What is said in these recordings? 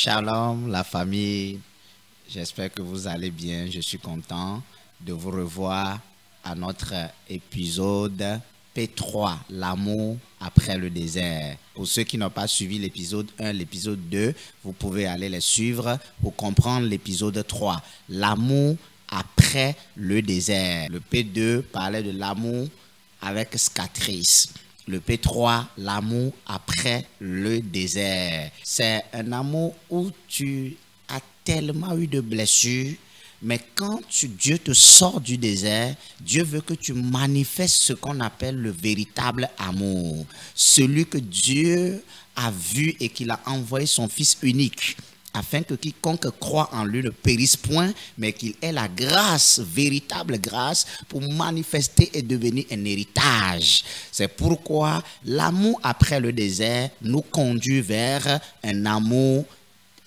Shalom, la famille. J'espère que vous allez bien. Je suis content de vous revoir à notre épisode P3, l'amour après le désert. Pour ceux qui n'ont pas suivi l'épisode 1, l'épisode 2, vous pouvez aller les suivre pour comprendre l'épisode 3, l'amour après le désert. Le P2 parlait de l'amour avec cicatrice. Le P3, l'amour après le désert. C'est un amour où tu as tellement eu de blessures, mais quand Dieu te sort du désert, Dieu veut que tu manifestes ce qu'on appelle le véritable amour. Celui que Dieu a vu et qu'il a envoyé son Fils unique, afin que quiconque croit en lui ne périsse point, mais qu'il ait la grâce, véritable grâce, pour manifester et devenir un héritage. C'est pourquoi l'amour après le désert nous conduit vers un amour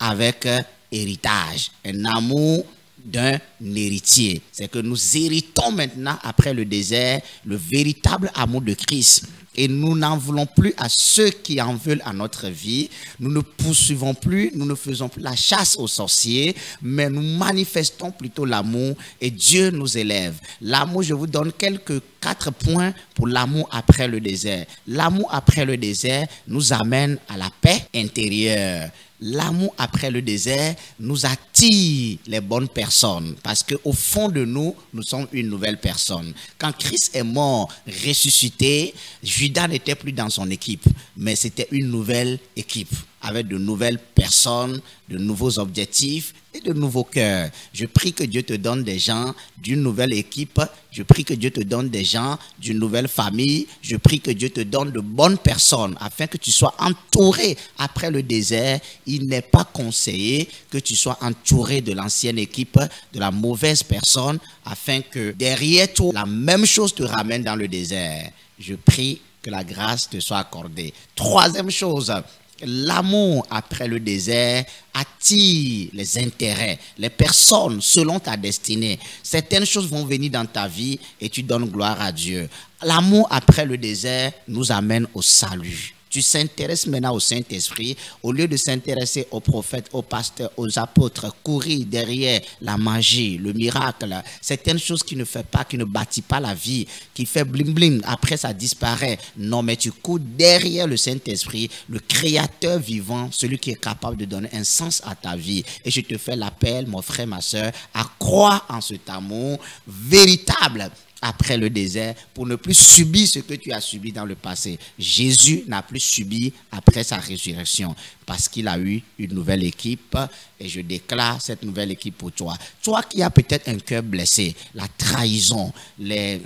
avec héritage, un amour d'un héritier. C'est que nous héritons maintenant après le désert le véritable amour de Christ. Et nous n'en voulons plus à ceux qui en veulent à notre vie. Nous ne poursuivons plus, nous ne faisons plus la chasse aux sorciers, mais nous manifestons plutôt l'amour et Dieu nous élève. L'amour, je vous donne quelques 4 points pour l'amour après le désert. L'amour après le désert nous amène à la paix intérieure. L'amour après le désert nous attire les bonnes personnes parce qu'au fond de nous, nous sommes une nouvelle personne. Quand Christ est mort, ressuscité, Judas n'était plus dans son équipe, mais c'était une nouvelle équipe avec de nouvelles personnes, de nouveaux objectifs et de nouveaux cœurs. Je prie que Dieu te donne des gens d'une nouvelle équipe. Je prie que Dieu te donne des gens d'une nouvelle famille. Je prie que Dieu te donne de bonnes personnes afin que tu sois entouré après le désert. Il n'est pas conseillé que tu sois entouré de l'ancienne équipe, de la mauvaise personne, afin que derrière toi, la même chose te ramène dans le désert. Je prie que la grâce te soit accordée. Troisième chose, l'amour après le désert attire les intérêts, les personnes selon ta destinée. Certaines choses vont venir dans ta vie et tu donnes gloire à Dieu. L'amour après le désert nous amène au salut. Tu s'intéresses maintenant au Saint-Esprit, au lieu de s'intéresser aux prophètes, aux pasteurs, aux apôtres, courir derrière la magie, le miracle, certaines choses qui ne fait pas, qui ne bâtit pas la vie, qui fait bling bling, après ça disparaît. Non, mais tu cours derrière le Saint-Esprit, le Créateur vivant, celui qui est capable de donner un sens à ta vie. Et je te fais l'appel, mon frère, ma soeur, à croire en cet amour véritable après le désert, pour ne plus subir ce que tu as subi dans le passé. Jésus n'a plus subi après sa résurrection parce qu'il a eu une nouvelle équipe et je déclare cette nouvelle équipe pour toi. Toi qui as peut-être un cœur blessé, la trahison, les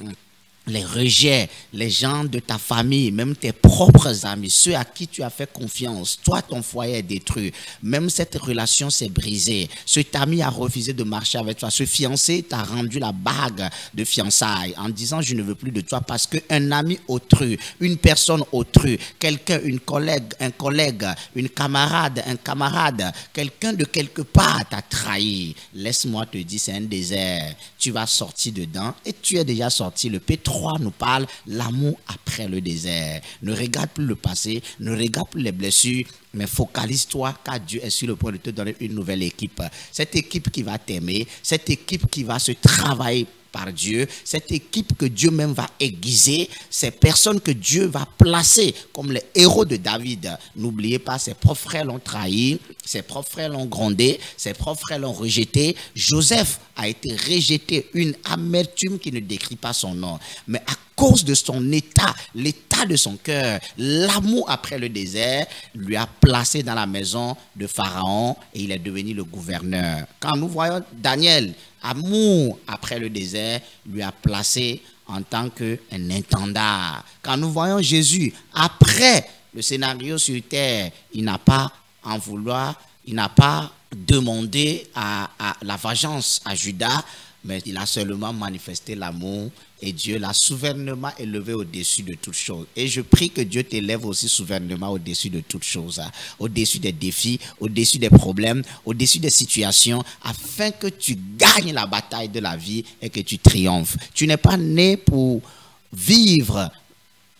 rejets, les gens de ta famille, même tes propres amis, ceux à qui tu as fait confiance, toi ton foyer est détruit, même cette relation s'est brisée, cet ami a refusé de marcher avec toi, ce fiancé t'a rendu la bague de fiançailles en disant je ne veux plus de toi parce qu'un ami autrui, une personne autrui, quelqu'un, une collègue, un collègue, une camarade, un camarade, quelqu'un de quelque part t'a trahi. Laisse-moi te dire, c'est un désert, tu vas sortir dedans et tu es déjà sorti. Le P3 nous parle l'amour après le désert. Ne regarde plus le passé, ne regarde plus les blessures, mais focalise-toi car Dieu est sur le point de te donner une nouvelle équipe. Cette équipe qui va t'aimer, cette équipe qui va se travailler par Dieu, cette équipe que Dieu même va aiguiser, ces personnes que Dieu va placer comme les héros de David. N'oubliez pas, ses propres frères l'ont trahi, ses propres frères l'ont grondé, ses propres frères l'ont rejeté. Joseph a été rejeté, une amertume qui ne décrit pas son nom. Mais à cause de son état, l'état de son cœur, l'amour après le désert lui a placé dans la maison de Pharaon et il est devenu le gouverneur. Quand nous voyons Daniel, amour après le désert lui a placé en tant qu'un intendant. Quand nous voyons Jésus, après le scénario sur terre, il n'a pas en vouloir, il n'a pas demandé à la vengeance à Judas, mais il a seulement manifesté l'amour et Dieu l'a souverainement élevé au-dessus de toutes choses. Et je prie que Dieu t'élève aussi souverainement au-dessus de toutes choses, au-dessus des défis, au-dessus des problèmes, au-dessus des situations, afin que tu gagnes la bataille de la vie et que tu triomphes. Tu n'es pas né pour vivre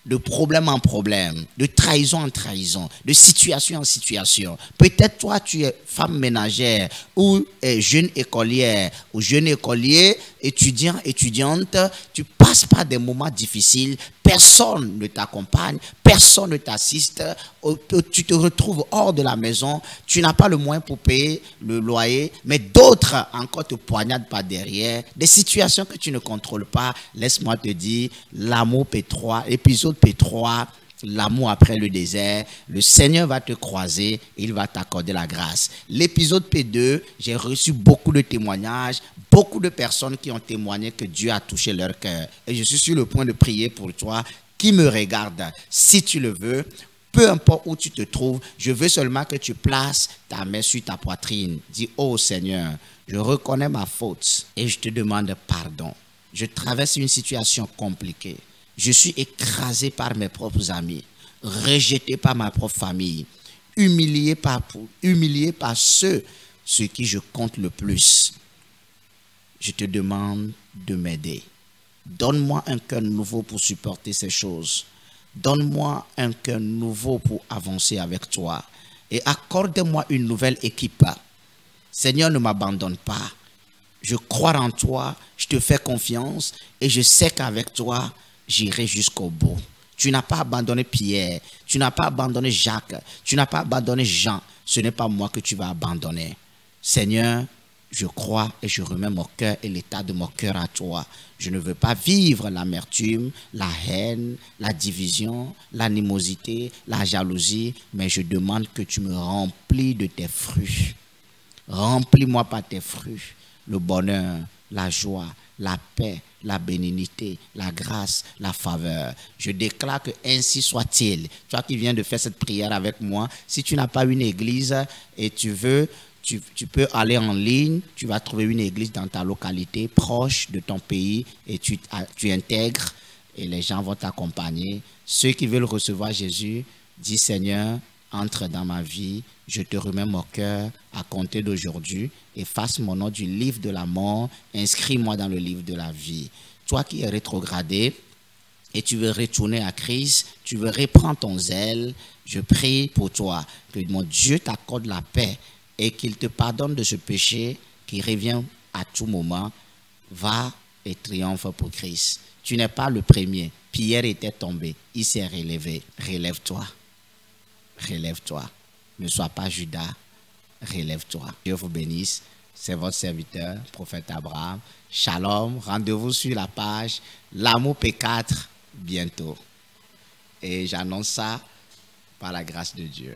de problème en problème, de trahison en trahison, de situation en situation. Peut-être toi, tu es femme ménagère ou jeune écolière ou jeune écolier, étudiant, étudiante, tu passes par des moments difficiles, personne ne t'accompagne, personne ne t'assiste, tu te retrouves hors de la maison, tu n'as pas le moyen pour payer le loyer, mais d'autres encore te poignardent par derrière, des situations que tu ne contrôles pas. Laisse-moi te dire, l'amour P3, épisode P3, l'amour après le désert, le Seigneur va te croiser, il va t'accorder la grâce. L'épisode P2, j'ai reçu beaucoup de témoignages, beaucoup de personnes qui ont témoigné que Dieu a touché leur cœur. Et je suis sur le point de prier pour toi qui me regarde. Si tu le veux, peu importe où tu te trouves, je veux seulement que tu places ta main sur ta poitrine. Dis, oh Seigneur, je reconnais ma faute et je te demande pardon. Je traverse une situation compliquée. Je suis écrasé par mes propres amis, rejeté par ma propre famille, humilié par ceux sur qui je compte le plus. Je te demande de m'aider. Donne-moi un cœur nouveau pour supporter ces choses. Donne-moi un cœur nouveau pour avancer avec toi. Et accorde-moi une nouvelle équipe. Seigneur, ne m'abandonne pas. Je crois en toi, je te fais confiance et je sais qu'avec toi, j'irai jusqu'au bout. Tu n'as pas abandonné Pierre, tu n'as pas abandonné Jacques, tu n'as pas abandonné Jean. Ce n'est pas moi que tu vas abandonner. Seigneur, je crois et je remets mon cœur et l'état de mon cœur à toi. Je ne veux pas vivre l'amertume, la haine, la division, l'animosité, la jalousie, mais je demande que tu me remplis de tes fruits. Remplis-moi par tes fruits. Le bonheur, la joie, la paix, la bénignité, la grâce, la faveur. Je déclare que ainsi soit-il. Toi qui viens de faire cette prière avec moi, si tu n'as pas une église et tu peux aller en ligne, tu vas trouver une église dans ta localité, proche de ton pays, et tu intègres et les gens vont t'accompagner. Ceux qui veulent recevoir Jésus, dis Seigneur, entre dans ma vie, je te remets mon cœur à compter d'aujourd'hui, efface mon nom du livre de la mort, inscris-moi dans le livre de la vie. Toi qui es rétrogradé et tu veux retourner à Christ, tu veux reprendre ton zèle, je prie pour toi que mon Dieu t'accorde la paix et qu'il te pardonne de ce péché qui revient à tout moment. Va et triomphe pour Christ. Tu n'es pas le premier. Pierre était tombé, il s'est relevé. Relève-toi. Relève-toi. Ne sois pas Judas. Relève-toi. Dieu vous bénisse. C'est votre serviteur, prophète Abraham. Shalom. Rendez-vous sur la page L'amour P4 bientôt. Et j'annonce ça par la grâce de Dieu.